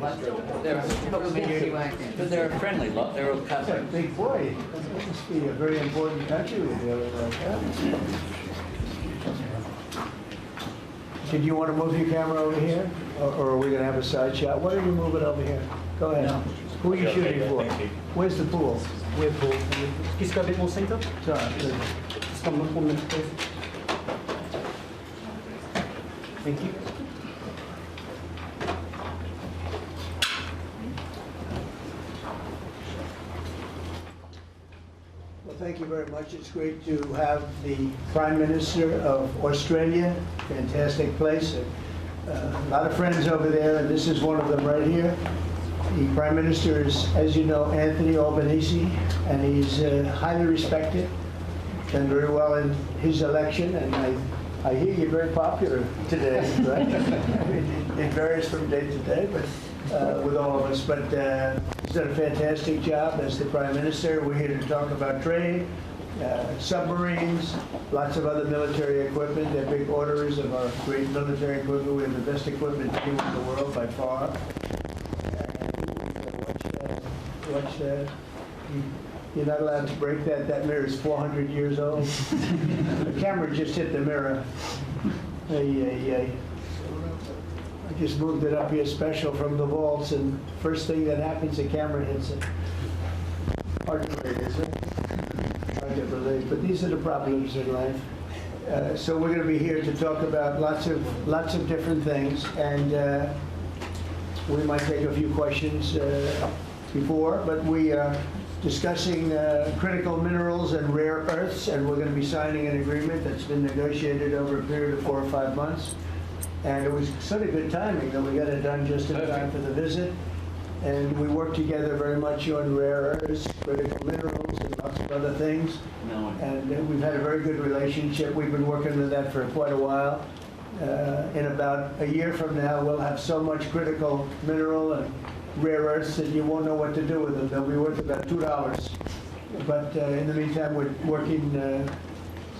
But they're a friendly lot. They're all That's a cousins. big boy. That must be a very important country we're dealing with. Did you want to move your camera over here? Or are we going to have a side shot? Why don't you move it over here? Go ahead. Who are you shooting for? Where's the pool? We're pool. Just go a bit more centre. Sorry. Just come 1 minute, please. Thank you. Well, thank you very much. It's great to have the Prime Minister of Australia. Fantastic place. A lot of friends over there, and this is one of them right here. The Prime Minister is, as you know, Anthony Albanese, and he's highly respected. Done very well in his election, and I hear you're very popular today, right? It varies from day to day, but with all of us. But he's done a fantastic job as the Prime Minister. We're here to talk about trade, submarines, lots of other military equipment. They're big orderers of our great military equipment. We have the best equipment team in the world by far. Watch that. You're not allowed to break that. That mirror is 400 years old. The camera just hit the mirror. I just moved it up here special from the vaults, and first thing that happens, the camera hits it. Hard to believe, isn't it? Hard to believe, but these are the problems in life. So we're going to be here to talk about lots of different things, and we might take a few questions before, but we are discussing critical minerals and rare earths, and we're going to be signing an agreement that's been negotiated over a period of 4 or 5 months. And it was sort of good timing that we got it done just in time for the visit. And we worked together very much on rare earths, critical minerals, and lots of other things. And we've had a very good relationship. We've been working on that for quite a while. In about a year from now, we'll have so much critical mineral and rare earths that you won't know what to do with them. They'll be worth about $2. But in the meantime, we're working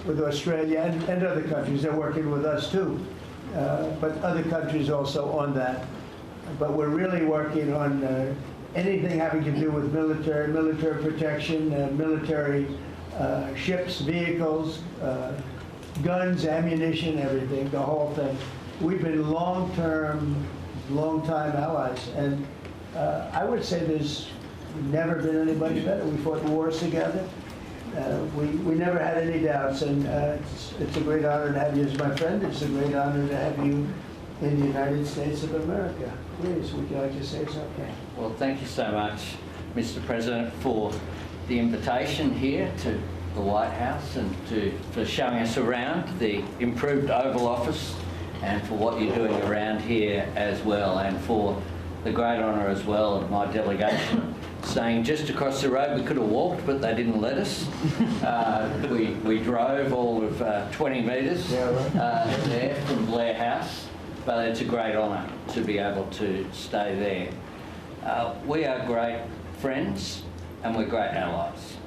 with Australia and other countries. They're working with us too, but other countries also on that. But we're really working on anything having to do with military protection, military ships, vehicles, guns, ammunition, everything, the whole thing. We've been long-time allies, and I would say there's never been anybody better. We fought wars together. We never had any doubts, and it's a great honor to have you as my friend. It's a great honor to have you in the United States of America. Please, would you like to say something? Well, thank you so much, Mr. President, for the invitation here to the White House and for showing us around the improved Oval Office, and for what you're doing around here as well, and for the great honour as well of my delegation staying just across the road. We could have walked, but they didn't let us. We drove all of 20 metres there from Blair House, but it's a great honour to be able to stay there. We are great friends and we're great allies,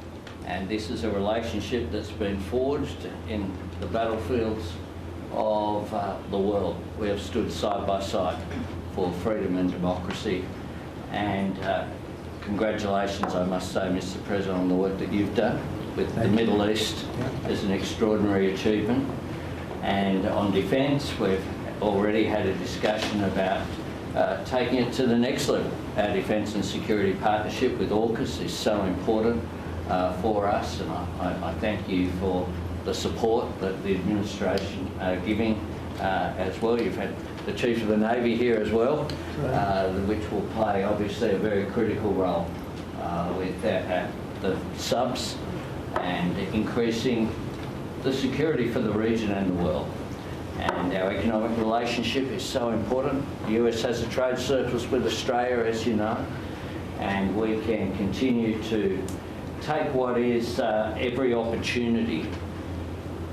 and this is a relationship that's been forged in the battlefields of the world. We have stood side by side for freedom and democracy, and congratulations, I must say, Mr. President, on the work that you've done with the Middle East. Is an extraordinary achievement. And on defence, we've already had a discussion about taking it to the next level. Our defence and security partnership with AUKUS is so important for us, and I thank you for the support that the administration are giving as well. You've had the Chief of the Navy here as well, which will play obviously a very critical role with the subs and increasing the security for the region and the world. And our economic relationship is so important. The US has a trade surplus with Australia, as you know, and we can continue to take what is every opportunity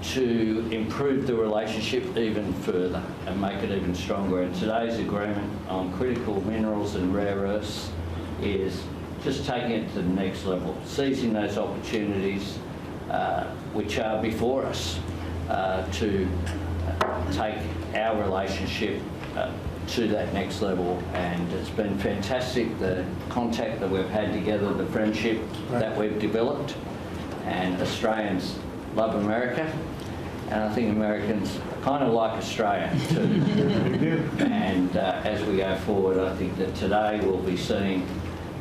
to improve the relationship even further and make it even stronger. And today's agreement on critical minerals and rare earths is just taking it to the next level, seizing those opportunities which are before us to take our relationship to that next level, and it's been fantastic, the contact that we've had together, the friendship that we've developed, and Australians love America, and I think Americans kind of like Australia too. And as we go forward, I think that today will be seen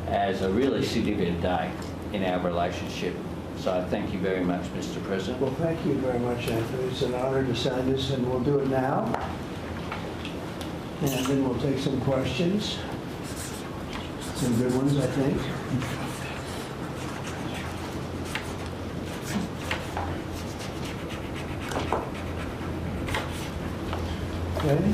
as a really significant day in our relationship. So thank you very much, Mr. President. Well, thank you very much, Anthony. It's an honor to sign this, and we'll do it now. And then we'll take some questions. Some good ones, I think. Okay.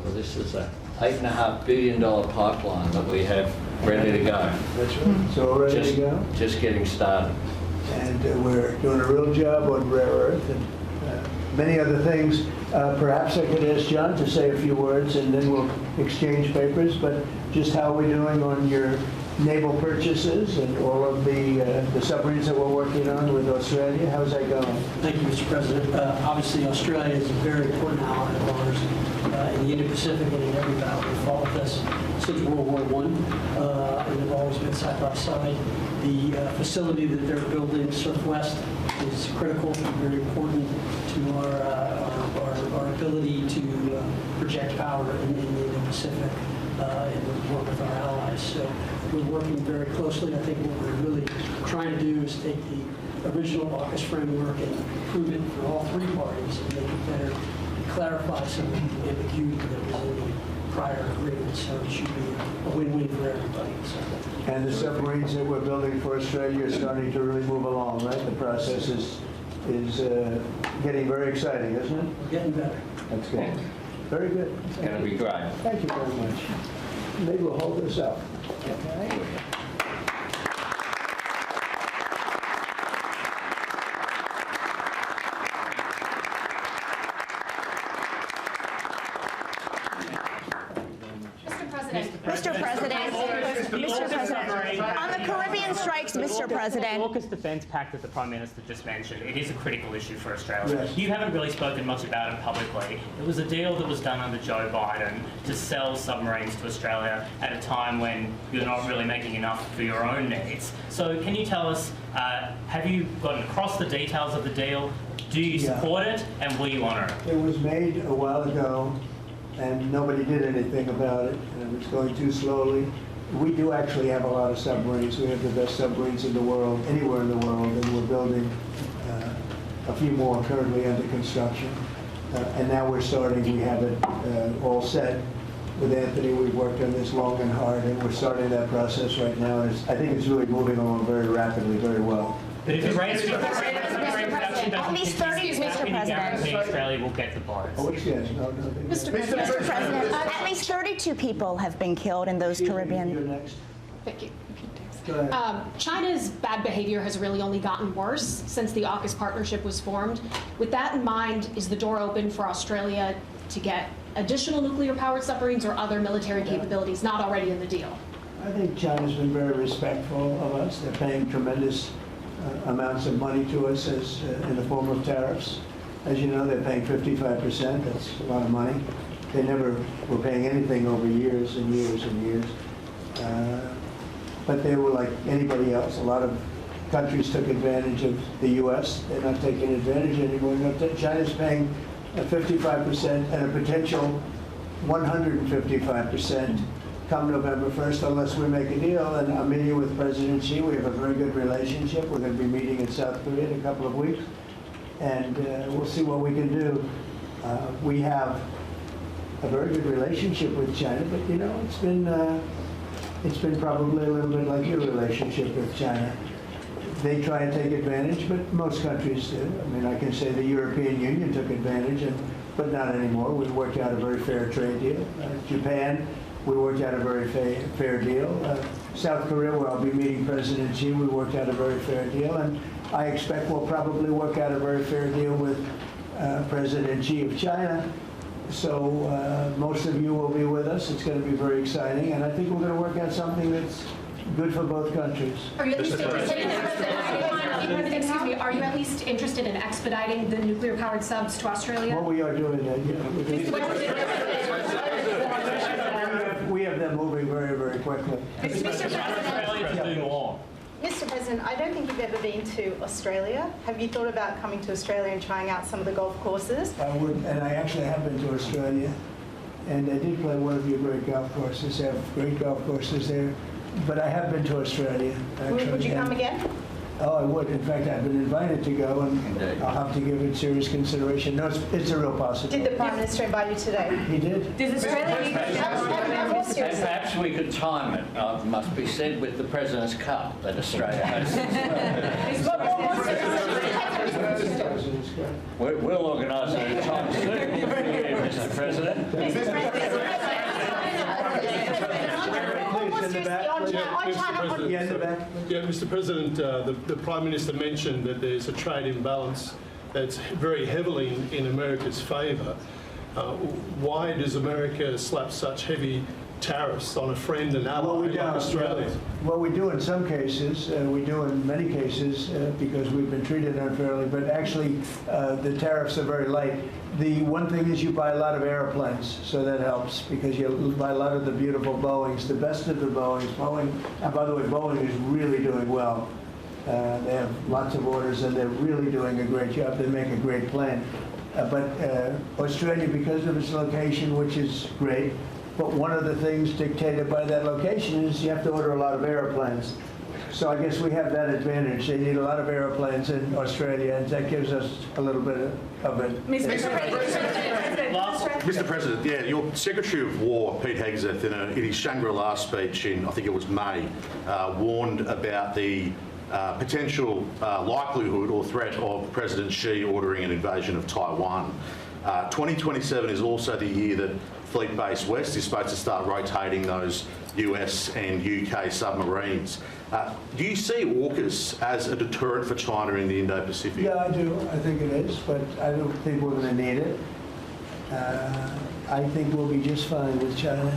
Well, this is a $8.5 billion pipeline that we have ready to go. That's right. It's all ready to go. Just getting started. And we're doing a real job on rare earth and many other things. Perhaps I could ask John to say a few words, and then we'll exchange papers. But just how are we doing on your naval purchases and all of the submarines that we're working on with Australia? How's that going? Thank you, Mr. President. Obviously, Australia is a very important ally of ours in the Indo-Pacific and in every battle we fought with us since World War I, and they've always been side by side. The facility that they're building, Surfwest, is critical and very important to our ability to project power in the Indo-Pacific and work with our allies. So we're working very closely. I think what we're really trying to do is take the original AUKUS framework and improve it for all three parties and make it better and clarify some of the ambiguity that was in the prior agreement. So it should be a win-win for everybody. So. And the submarines that we're building for Australia are starting to really move along, right? The process is getting very exciting, isn't it? We're getting better. That's good. Very good. It's going to be great. Thank you very much. Maybe we'll hold this up. Okay. Mr. President, on the Caribbean strikes, Mr. President. The AUKUS Defence Pact that the Prime Minister just mentioned, it is a critical issue for Australia. Yes. You haven't really spoken much about it publicly. It was a deal that was done under Joe Biden to sell submarines to Australia at a time when you're not really making enough for your own needs. So can you tell us, have you gotten across the details of the deal? Do you support it, and will you honour it? It was made a while ago, and nobody did anything about it, and it was going too slowly. We do actually have a lot of submarines. We have the best submarines in the world, anywhere in the world, and we're building a few more currently under construction. And now we're starting, we have it all set. With Anthony, we've worked on this long and hard, and we're starting that process right now. And I think it's really moving along very rapidly, very well. But if Iran's production At least 30, Mr. President. Australia will get the bonus. Oh, yes, no. Mr. President, at least 32 people have been killed in those You're Caribbean. next. Thank you. Go ahead. China's bad behavior has really only gotten worse since the AUKUS partnership was formed. With that in mind, is the door open for Australia to get additional nuclear-powered submarines or other military capabilities not already in the deal? I think China's been very respectful of us. They're paying tremendous amounts of money to us as in the form of tariffs. As you know, they're paying 55%. That's a lot of money. They never were paying anything over years and years and years. But they were like anybody else. A lot of countries took advantage of the U.S. They're not taking advantage anymore. China's paying 55% and a potential 155% come November 1st unless we make a deal. And I'm meeting with President Xi. We have a very good relationship. We're going to be meeting in South Korea in a couple of weeks. And we'll see what we can do. We have a very good relationship with China, but you know, it's been probably a little bit like your relationship with China. They try and take advantage, but most countries do. I mean, I can say the European Union took advantage, but not anymore. We worked out a very fair trade deal. Japan, we worked out a very fair deal. South Korea, where I'll be meeting President Xi, we worked out a very fair deal. And I expect we'll probably work out a very fair deal with President Xi of China. So most of you will be with us. It's going to be very exciting. And I think we're going to work out something that's good for both countries. Are you at least interested in excuse me, are you at least interested in expediting the nuclear-powered subs to Australia? Well, we are doing that, yeah. We have them moving very, very quickly. Mr. President, I don't think you've ever been to Australia. Have you thought about coming to Australia and trying out some of the golf courses? I would, and I actually have been to Australia, and I did play one of your great golf courses. They have great golf courses there, but I have been to Australia, actually. Would you come again? Oh, I would. In fact, I've been invited to go, and I'll have to give it serious consideration. No, it's a real possibility. Did the Prime Minister invite you today? He did? Does Australia need And perhaps we could time it, must be said, with the President's Cup that Australia hosts. We'll organise it at a time soon for you, Mr. President. Mr. President, the Prime Minister mentioned that there's a trade imbalance that's very heavily in America's favour. Why does America slap such heavy tariffs on a friend and ally like Australia? Well, we do in some cases. We do in many cases because we've been treated unfairly. But actually, the tariffs are very light. The one thing is you buy a lot of airplanes, so that helps because you buy a lot of the beautiful Boeings, the best of the Boeings. Boeing, and by the way, Boeing is really doing well. They have lots of orders, and they're really doing a great job. They make a great plane. But Australia, because of its location, which is great, but one of the things dictated by that location is you have to order a lot of airplanes. So I guess we have that advantage. They need a lot of airplanes in Australia, and that gives us a little bit of it. Mr. President, yeah, your Secretary of War, Pete Hegseth, in his Shangri-La speech in, I think it was May, warned about the potential likelihood or threat of President Xi ordering an invasion of Taiwan. 2027 is also the year that Fleet Base West is supposed to start rotating those US and UK submarines. Do you see AUKUS as a deterrent for China in the Indo-Pacific? Yeah, I do. I think it is, but I don't think we're going to need it. I think we'll be just fine with China.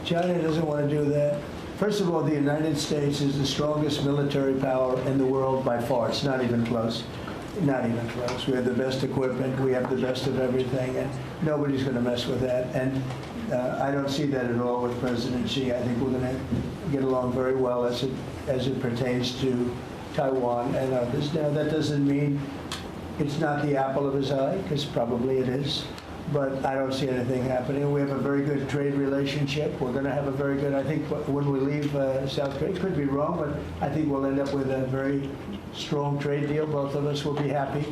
China doesn't want to do that. First of all, the United States is the strongest military power in the world by far. It's not even close. Not even close. We have the best equipment. We have the best of everything, and nobody's going to mess with that. And I don't see that at all with President Xi. I think we're going to get along very well as it pertains to Taiwan and others. Now, that doesn't mean it's not the apple of his eye, because probably it is. But I don't see anything happening. We have a very good trade relationship. We're going to have a very good, I think, when we leave South Korea, could be wrong, but I think we'll end up with a very strong trade deal. Both of us will be happy.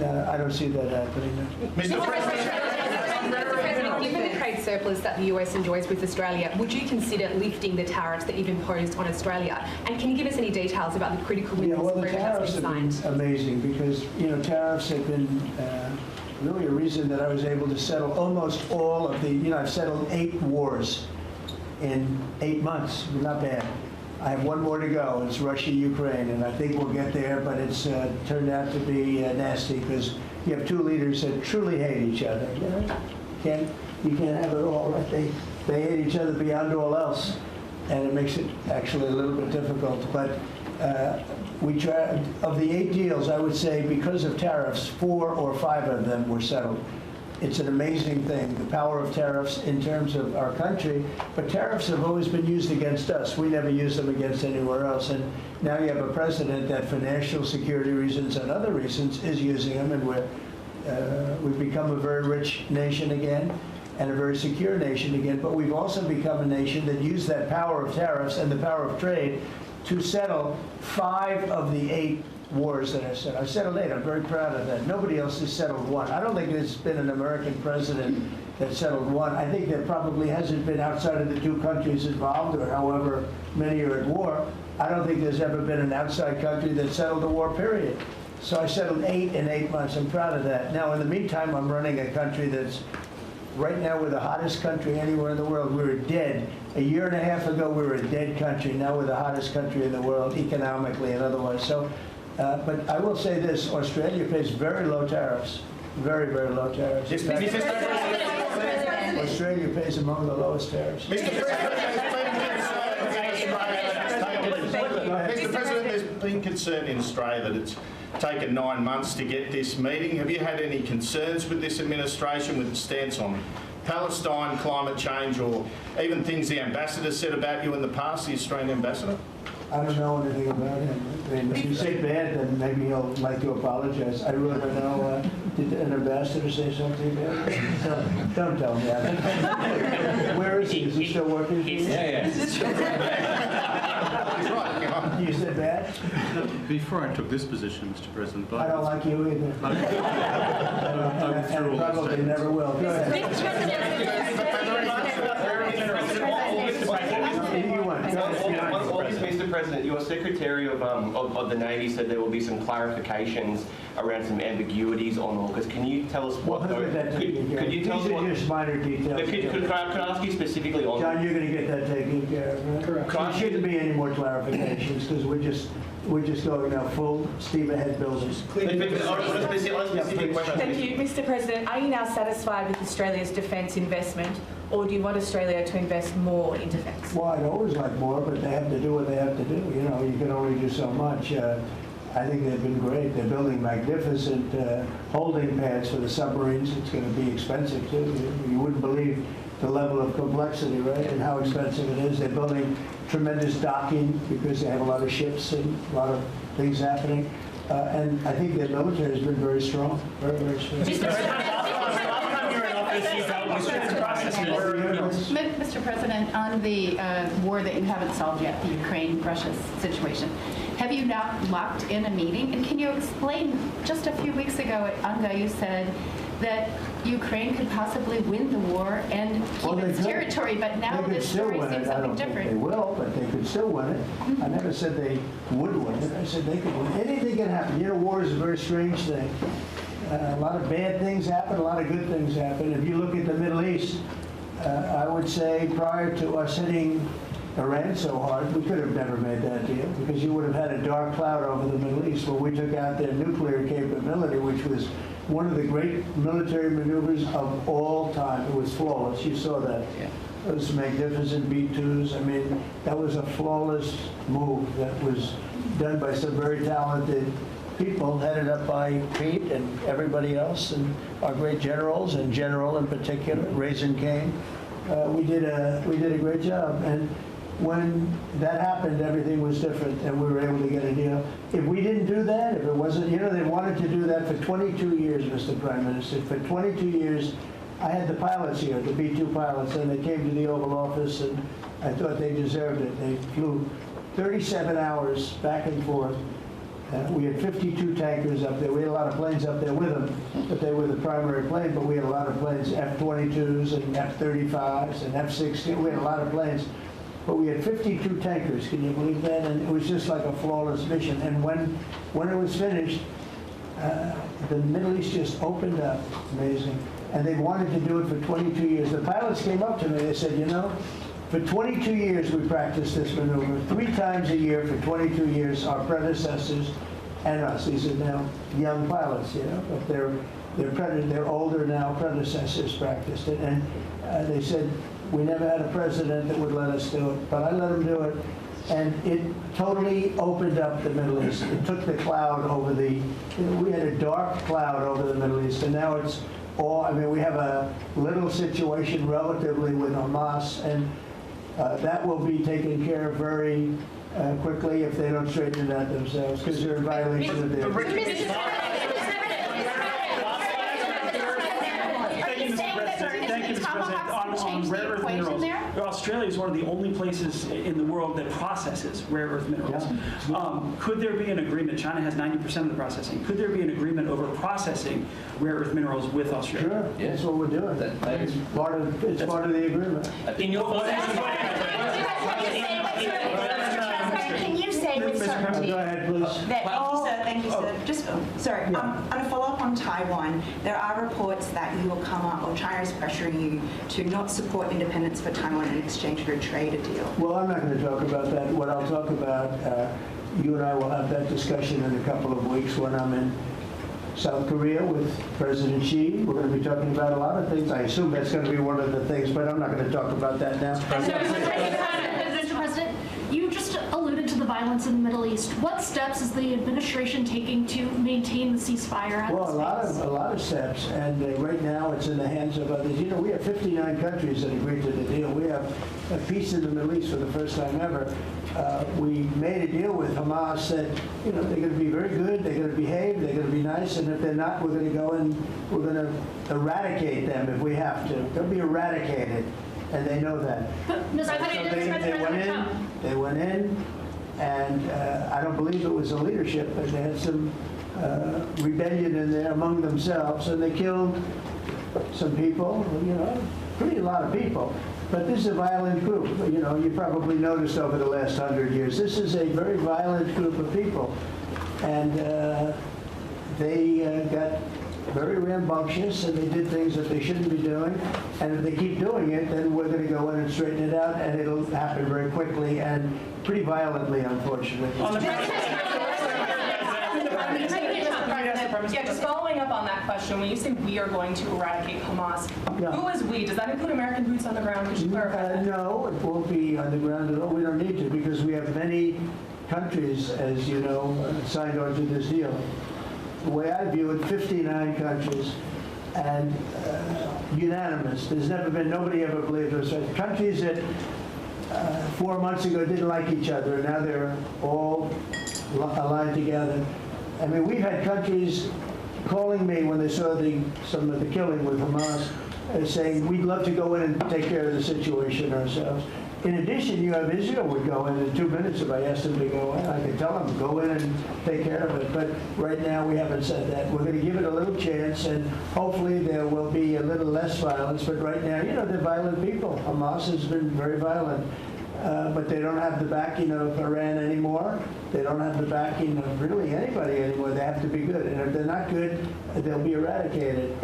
I don't see that happening. Mr. President, given the trade surplus that the US enjoys with Australia, would you consider lifting the tariffs that you've imposed on Australia? And can you give us any details about the critical minerals agreement that's been signed? Have been amazing because, tariffs have been really a reason that I was able to settle almost all of the, I've settled 8 wars in 8 months. Not bad. I have one more to go. It's Russia-Ukraine, and I think we'll get there, but it's turned out to be nasty because you have 2 leaders that truly hate each other. You can't have it all, right? They hate each other beyond all else, and it makes it actually a little bit difficult. But we try, of the 8 deals, I would say because of tariffs, 4 or 5 of them were settled. It's an amazing thing, the power of tariffs in terms of our country, but tariffs have always been used against us. We never use them against anywhere else. And now you have a president that for national security reasons and other reasons is using them, and we've become a very rich nation again and a very secure nation again, but we've also become a nation that used that power of tariffs and the power of trade to settle 5 of the 8 wars that I've settled. I've settled 8. I'm very proud of that. Nobody else has settled 1. I don't think there's been an American president that settled 1. I think there probably hasn't been outside of the 2 countries involved, or however many are at war. I don't think there's ever been an outside country that settled a war, period. So I settled 8 in 8 months. I'm proud of that. Now, in the meantime, I'm running a country that's right now we're the hottest country anywhere in the world. We were dead. A year and a half ago, we were a dead country. Now we're the hottest country in the world, economically and otherwise. So, but I will say this, Australia pays very low tariffs, very, very low tariffs. Australia pays among the lowest tariffs. Mr. President, concerned in Australia that it's taken 9 months to get this meeting. Have you had any concerns with this administration, with the stance on Palestine, climate change, or even things the ambassador said about you in the past, the Australian ambassador? I don't know anything about him. I mean, if you say bad, then maybe he'll like to apologize. I really don't know. Did an ambassador say something bad? Don't tell me that. Where is he? Is he still working? Yeah. You said bad? Before I took this position, Mr. President, but I don't like you either. And probably never will. Go ahead. Mr. President, your Secretary of the Navy said there will be some clarifications around some ambiguities on AUKUS. Can you tell us what those... Could you tell us what... These are just minor details. Could I ask you specifically on... John, you're going to get that taken care of, right? Correct. There shouldn't be any more clarifications because we're just going now full steam ahead buildings. Thank you. Mr. President, are you now satisfied with Australia's defence investment, or do you want Australia to invest more in defence? Well, I'd always like more, but they have to do what they have to do. You know, you can only do so much. I think they've been great. They're building magnificent holding pads for the submarines. It's going to be expensive, too. You wouldn't believe the level of complexity, right, and how expensive it is. They're building tremendous docking because they have a lot of ships and a lot of things happening. And I think their military has been very strong, very, very strong. Mr. President, on the war that you haven't solved yet, the Ukraine-Russia situation, have you now locked in a meeting? And can you explain, just a few weeks ago at UNGA, you said that Ukraine could possibly win the war and keep its territory, but now this story seems something different. They will, but they could still win it. I never said they would win it. I said they could win. Anything can happen. You know, war is a very strange thing. A lot of bad things happen, a lot of good things happen. If you look at the Middle East, I would say prior to us hitting Iran so hard, we could have never made that deal because you would have had a dark cloud over the Middle East where we took out their nuclear capability, which was one of the great military maneuvers of all time. It was flawless. You saw that. Yeah. Those magnificent B-2s. I mean, that was a flawless move that was done by some very talented people, headed up by Pete and everybody else, and our great generals, and General in particular, Raisin Cain. We did a great job. And when that happened, everything was different, and we were able to get a deal. If we didn't do that, if it wasn't, you know, they wanted to do that for 22 years, Mr. Prime Minister. For 22 years, I had the pilots here, the B-2 pilots, and they came to the Oval Office, and I thought they deserved it. They flew 37 hours back and forth. We had 52 tankers up there. We had a lot of planes up there with them, but they were the primary plane, but we had a lot of planes, F-22s and F-35s and F-16. We had a lot of planes. But we had 52 tankers, can you believe that? And it was just like a flawless mission. And when it was finished, the Middle East just opened up. Amazing. And they wanted to do it for 22 years. The pilots came up to me, they said, you know, for 22 years we practiced this maneuver. 3 times a year for 22 years, our predecessors and us. These are now young pilots, you know, but they're older now, predecessors practiced it. And they said, we never had a president that would let us do it, but I let him do it. And it totally opened up the Middle East. It took the cloud over we had a dark cloud over the Middle East, and now it's all, I mean, we have a little situation relatively with Hamas, and that will be taken care of very quickly if they don't straighten it out themselves, because they're in violation of their... On rare earth minerals, Australia is one of the only places in the world that processes rare earth minerals. Yeah. Could there be an agreement? China has 90% of the processing. Could there be an agreement over processing rare earth minerals with Australia? Sure, yeah. That's what we're doing. It's part of the agreement. Can you say with certainty go ahead, please. that thank you, sir. Just, sorry, on a follow-up on Taiwan, there are reports that you will come up, or China is pressuring you to not support independence for Taiwan in exchange for a trade deal. Well, I'm not going to talk about that. What I'll talk about, you and I will have that discussion in a couple of weeks when I'm in South Korea with President Xi. We're going to be talking about a lot of things. I assume that's going to be one of the things, but I'm not going to talk about that now. Mr. President, You just alluded to the violence in the Middle East. What steps is the administration taking to maintain the ceasefire? Well, a lot of steps, and right now it's in the hands of others. You know, we have 59 countries that agreed to the deal. We have a peace in the Middle East for the first time ever. We made a deal with Hamas that, you know, they're going to be very good, they're going to behave, they're going to be nice, and if they're not, we're going to go and we're going to eradicate them if we have to. They'll be eradicated, and they know that. They went in, and I don't believe it was the leadership, but they had some rebellion in there among themselves, and they killed some people, you know, a lot of people. But this is a violent group. You know, you probably noticed over the last 100 years, this is a very violent group of people. And they got very rambunctious, and they did things that they shouldn't be doing. And if they keep doing it, then we're going to go in and straighten it out, and it'll happen very quickly and pretty violently, unfortunately. Yeah, just following up on that question, when you say we are going to eradicate Hamas, who is we? Does that include American boots on the ground? Could you clarify that? No, it won't be on the ground at all. We don't need to, because we have many countries, as you know, signed on to this deal. The way I view it, 59 countries, and unanimous. There's never been, nobody ever believed us. Countries that 4 months ago didn't like each other, and now they're all aligned together. I mean, we've had countries calling me when they saw some of the killing with Hamas, saying, we'd love to go in and take care of the situation ourselves. In addition, you have Israel would go in 2 minutes if I asked them to go in. I could tell them, go in and take care of it. But right now, we haven't said that. We're going to give it a little chance, and hopefully there will be a little less violence. But right now, you know, they're violent people. Hamas has been very violent. But they don't have the backing of Iran anymore. They don't have the backing of really anybody anymore. They have to be good. And if they're not good, they'll be eradicated.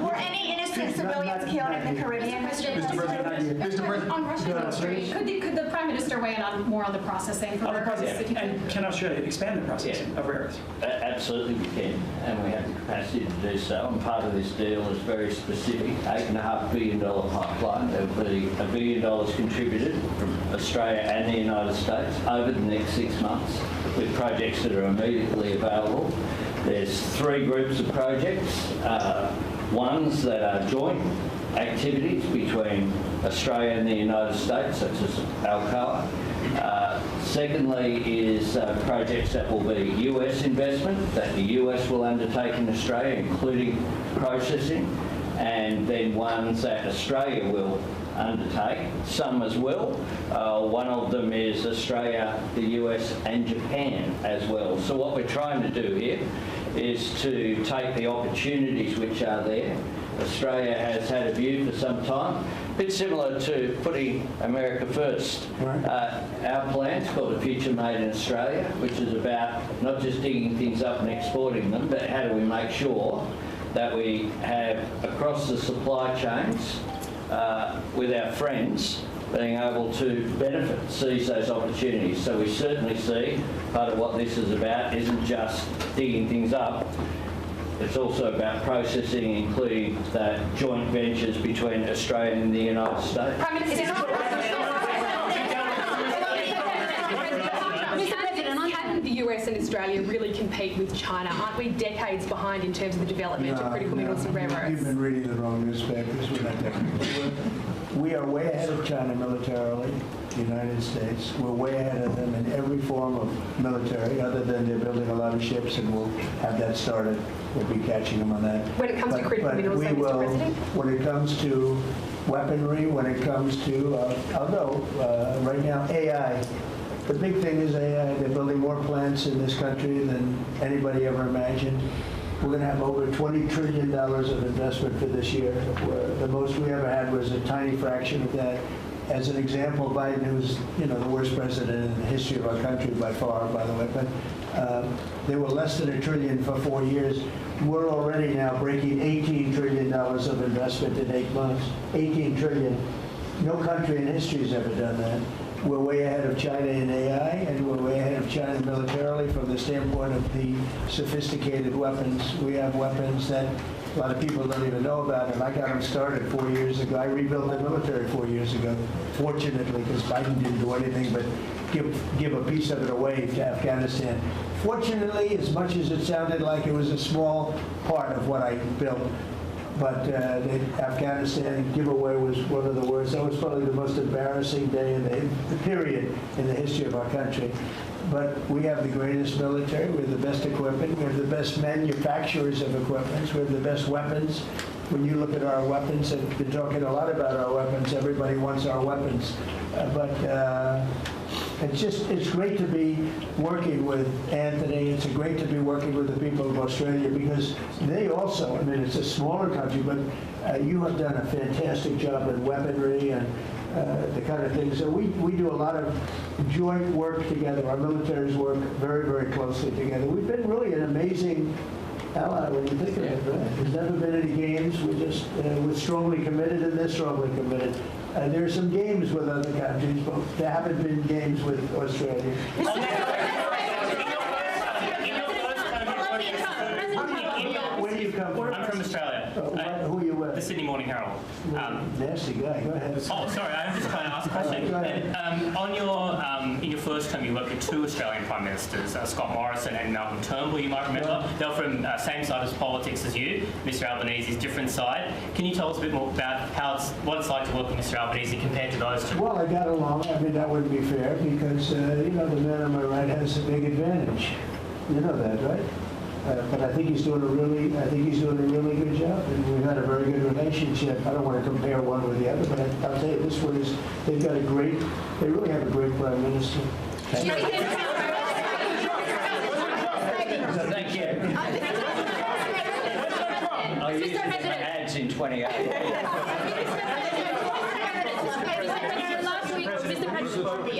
Were any innocent civilians killed in the Caribbean? Mr. President, on Russian industry, could the Prime Minister weigh in more on the processing for rare earths? And can Australia expand the processing of rare earths? Absolutely we can, and we have the capacity to do so. And part of this deal is very specific, $8.5 billion pipeline. There will be $1 billion contributed from Australia and the United States over the next 6 months with projects that are immediately available. There's 3 groups of projects, ones that are joint activities between Australia and the United States, such as Alcoa. Secondly is projects that will be US investment that the US will undertake in Australia, including processing, and then ones that Australia will undertake, some as well. One of them is Australia, the US and Japan as well. So what we're trying to do here is to take the opportunities which are there. Australia has had a view for some time, a bit similar to putting America first. Our plan's called A Future Made in Australia, which is about not just digging things up and exporting them, but how do we make sure that we have across the supply chains with our friends being able to benefit, seize those opportunities. So we certainly see part of what this is about isn't just digging things up, it's also about processing, including the joint ventures between Australia and the United States. Prime Minister, can the US and Australia really compete with China? Aren't we decades behind in terms of the development of critical minerals and rare earths? You've been reading the wrong newspapers. We're not decades. We are way ahead of China militarily, the United States. We're way ahead of them in every form of military, other than they're building a lot of ships, and we'll have that started. We'll be catching them on that. When it comes to critical minerals, Mr. President? When it comes to weaponry, when it comes to, right now, AI. The big thing is AI. They're building more plants in this country than anybody ever imagined. We're going to have over $20 trillion of investment for this year. The most we ever had was a tiny fraction of that. As an example, Biden, who's the worst president in the history of our country by far, by the way, but they were less than $1 trillion for 4 years. We're already now breaking $18 trillion of investment in 8 months. $18 trillion. No country in history has ever done that. We're way ahead of China in AI, and we're way ahead of China militarily from the standpoint of the sophisticated weapons. We have weapons that a lot of people don't even know about, and I got them started 4 years ago. I rebuilt the military 4 years ago, fortunately, because Biden didn't do anything but give a piece of it away to Afghanistan. Fortunately, as much as it sounded like it was a small part of what I built, but the Afghanistan giveaway was one of the worst. That was probably the most embarrassing day in the period in the history of our country. But we have the greatest military, we have the best equipment, we have the best manufacturers of equipment, we have the best weapons. When you look at our weapons, and we've been talking a lot about our weapons, everybody wants our weapons. It's great to be working with Anthony. It's great to be working with the people of Australia because they also, I mean, it's a smaller country, but you have done a fantastic job in weaponry and the kind of things. So we do a lot of joint work together. Our militaries work very, very closely together. We've been really an amazing ally when you think of it, right? There's never been any games. We're strongly committed, and they're strongly committed. There are some games with other countries, but there haven't been games with Australia. Where do you come from? I'm from Australia. Who are you with? The Sydney Morning Herald. Nasty guy. Go ahead. Oh, sorry. I'm just trying to ask a question. In your first term, you worked with two Australian Prime Ministers, Scott Morrison and Malcolm Turnbull, you might remember. They were from same side of politics as you. Mr Albanese's different side. Can you tell us a bit more about what it's like to work with Mr Albanese compared to those two? Well, I got along. I mean, that wouldn't be fair because, the man on my right has a big advantage. You know that, right? But I think he's doing a really good job, and we've had a very good relationship. I don't want to compare one with the other, but I'll tell you, they really have a great prime minister. Thank you. I'll use it in the ads in 28.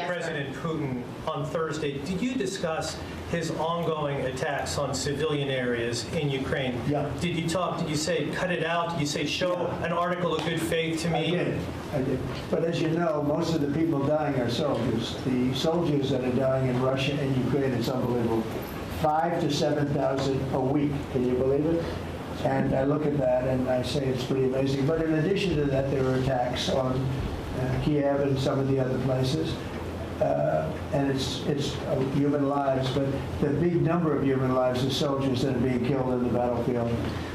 President Putin on Thursday. Did you discuss his ongoing attacks on civilian areas in Ukraine? Yeah. Did you say cut it out? Did you say show an article of good faith to me? I did. But as you know, most of the people dying are soldiers. The soldiers that are dying in Russia and Ukraine, it's unbelievable. 5,000 to 7,000 a week. Can you believe it? And I look at that and I say it's pretty amazing. But in addition to that, there are attacks on Kiev and some of the other places. And it's human lives, but the big number of human lives is soldiers that are being killed in the battlefield.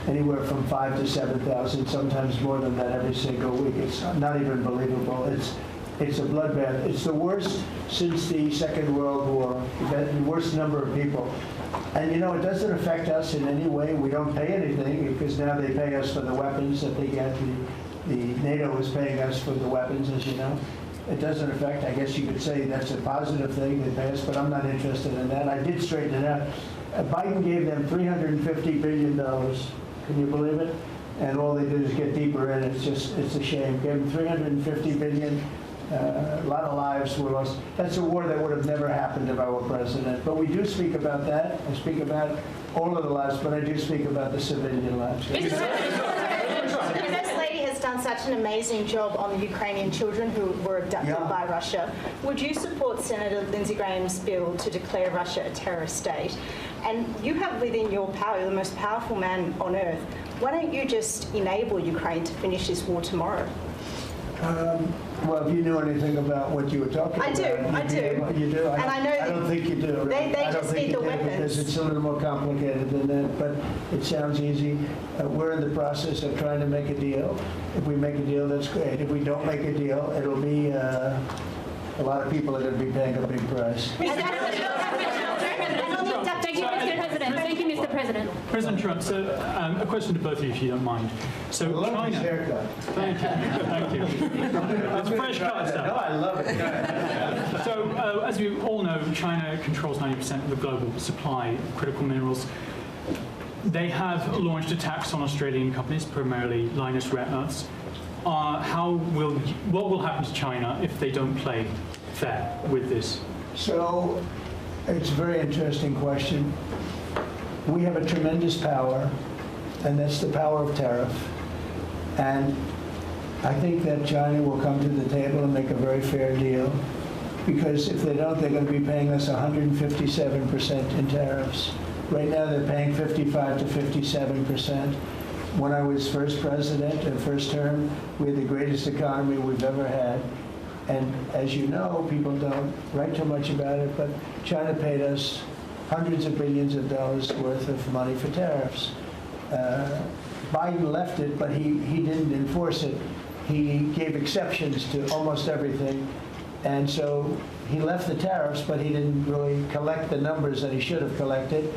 Anywhere from 5,000 to 7,000, sometimes more than that every single week. It's not even believable. It's a bloodbath. It's the worst since the Second World War. The worst number of people. And it doesn't affect us in any way. We don't pay anything because now they pay us for the weapons that they get. The NATO is paying us for the weapons, as you know. It doesn't affect, I guess you could say that's a positive thing, they pay us, but I'm not interested in that. I did straighten it out. Biden gave them $350 billion. Can you believe it? And all they did is get deeper in. It's a shame. Gave them $350 billion. A lot of lives were lost. That's a war that would have never happened if I were president. But we do speak about that. I speak about all of the lives, but I do speak about the civilian lives. The First Lady has done such an amazing job on the Ukrainian children who were abducted by Russia. Would you support Senator Lindsey Graham's bill to declare Russia a terrorist state? And you have within your power, you're the most powerful man on earth. Why don't you just enable Ukraine to finish this war tomorrow? Well, if you knew anything about what you were talking about. I do. You do? And I know I don't think you do. They just need the weapons. Because it's a little more complicated than that, but it sounds easy. We're in the process of trying to make a deal. If we make a deal, that's great. If we don't make a deal, it'll be a lot of people are going to be paying a big price. Thank you, Mr. President. Thank you, Mr. President. President Trump, so a question to both of you, if you don't mind. So I love China. his haircut. Thank you. It's fresh cut stuff. No, I love it. So, as you all know, China controls 90% of the global supply of critical minerals. They have launched attacks on Australian companies, primarily Lynas Rare Earths. What will happen to China if they don't play fair with this? So, it's a very interesting question. We have a tremendous power, and that's the power of tariff. And I think that China will come to the table and make a very fair deal. because if they don't, they're going to be paying us 157% in tariffs. Right now, they're paying 55 to 57%. When I was first president and first term, we had the greatest economy we've ever had. And as you know, people don't write too much about it, but China paid us hundreds of billions of dollars worth of money for tariffs. Biden left it, but he didn't enforce it. He gave exceptions to almost everything. And so he left the tariffs, but he didn't really collect the numbers that he should have collected,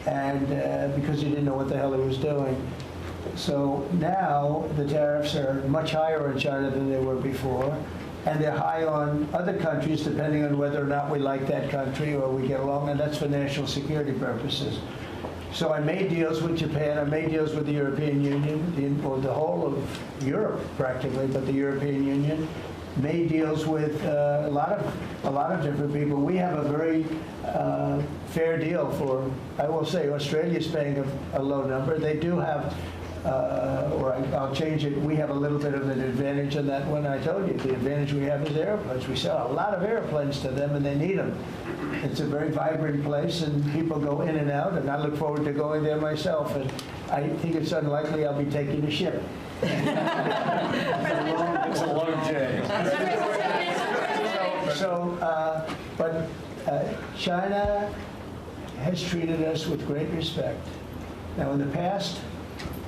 and because he didn't know what the hell he was doing. So now the tariffs are much higher in China than they were before, and they're high on other countries depending on whether or not we like that country or we get along, and that's for national security purposes. So I made deals with Japan, I made deals with the European Union, or the whole of Europe practically, but the European Union, made deals with a lot of different people. We have a very fair deal for, I will say, Australia's paying a low number. They do have, or I'll change it, we have a little bit of an advantage on that one. I told you, the advantage we have is airplanes. We sell a lot of airplanes to them, and they need them. It's a very vibrant place, and people go in and out, and I look forward to going there myself. And I think it's unlikely I'll be taking a ship. It's a long journey. But China has treated us with great respect. Now, in the past,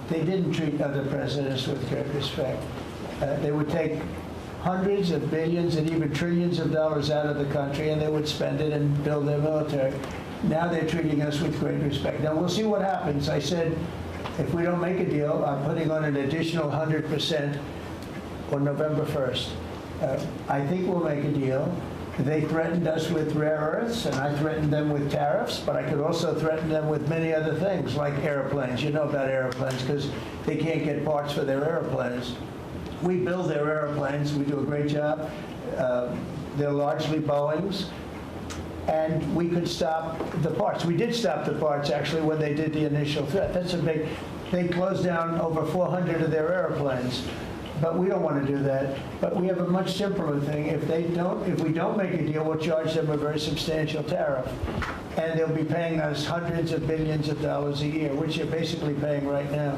they didn't treat other presidents with great respect. They would take hundreds of billions and even trillions of dollars out of the country, and they would spend it and build their military. Now they're treating us with great respect. Now, we'll see what happens. I said, if we don't make a deal, I'm putting on an additional 100% on November 1st. I think we'll make a deal. They threatened us with rare earths, and I threatened them with tariffs, but I could also threaten them with many other things, like airplanes. You know about airplanes, because they can't get parts for their airplanes. We build their airplanes. We do a great job. They're largely Boeings. And we could stop the parts. We did stop the parts, actually, when they did the initial threat. That's a big, they closed down over 400 of their airplanes. But we don't want to do that. But we have a much simpler thing. If we don't make a deal, we'll charge them a very substantial tariff. And they'll be paying us hundreds of billions of dollars a year, which they're basically paying right now.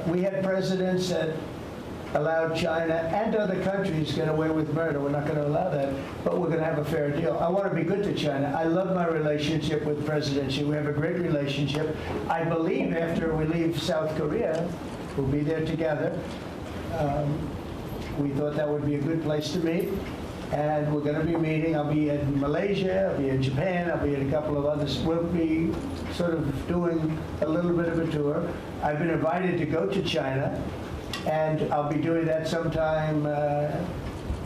We had presidents that allowed China and other countries to get away with murder. We're not going to allow that, but we're going to have a fair deal. I want to be good to China. I love my relationship with President Xi. We have a great relationship. I believe after we leave South Korea, we'll be there together. We thought that would be a good place to meet, and we're going to be meeting. I'll be in Malaysia, I'll be in Japan, I'll be in a couple of others. We'll be sort of doing a little bit of a tour. I've been invited to go to China, and I'll be doing that sometime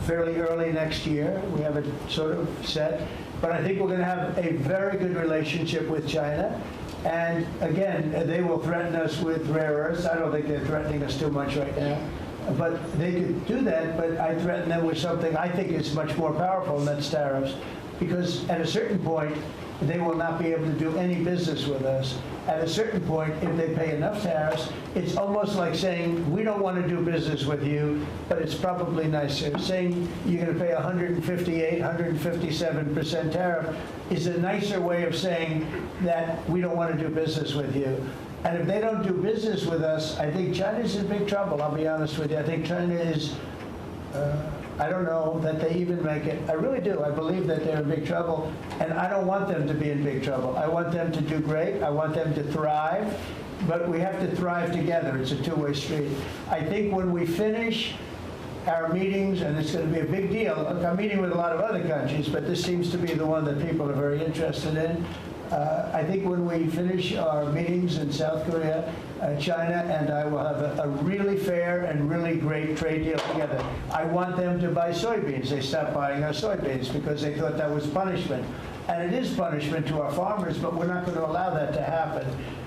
fairly early next year. We have it sort of set. But I think we're going to have a very good relationship with China. And again, they will threaten us with rare earths. I don't think they're threatening us too much right now. But they could do that, but I threaten them with something I think is much more powerful, and that's tariffs. Because at a certain point, they will not be able to do any business with us. At a certain point, if they pay enough tariffs, it's almost like saying, we don't want to do business with you, but it's probably nicer. Saying you're going to pay 158, 157% tariff is a nicer way of saying that we don't want to do business with you. And if they don't do business with us, I think China's in big trouble, I'll be honest with you. I think China is, I don't know that they even make it. I really do. I believe that they're in big trouble, and I don't want them to be in big trouble. I want them to do great. I want them to thrive, but we have to thrive together. It's a two-way street. I think when we finish our meetings, and it's going to be a big deal. I'm meeting with a lot of other countries, but this seems to be the one that people are very interested in. I think when we finish our meetings in South Korea, China and I will have a really fair and really great trade deal together. I want them to buy soybeans. They stopped buying our soybeans because they thought that was punishment. And it is punishment to our farmers, but we're not going to allow that to happen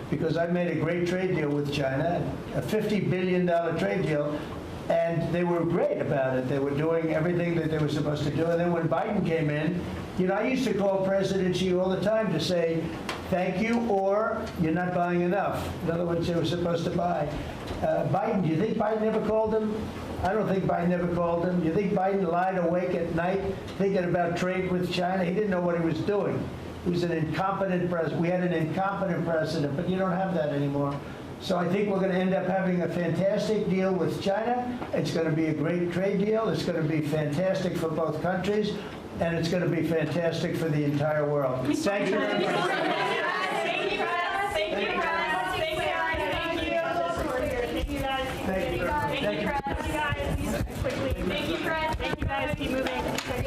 because I made a great trade deal with China, a $50 billion trade deal, and they were great about it. They were doing everything that they were supposed to do. And then when Biden came in, you know, I used to call President Xi all the time to say, thank you, or you're not buying enough. In other words, they were supposed to buy. Biden, do you think Biden ever called him? I don't think Biden ever called him. Do you think Biden lied awake at night thinking about trade with China? He didn't know what he was doing. He was an incompetent president. We had an incompetent president, but you don't have that anymore. So I think we're going to end up having a fantastic deal with China. It's going to be a great trade deal. It's going to be fantastic for both countries, and it's going to be fantastic for the entire world. Thank you very much. Thank you, guys. Thank you, guys. Thank you, guys. Thank you. Thank you, guys. Thank you, guys. Thank you, guys. Quickly. Thank you, Chris. Thank you, guys. Keep moving.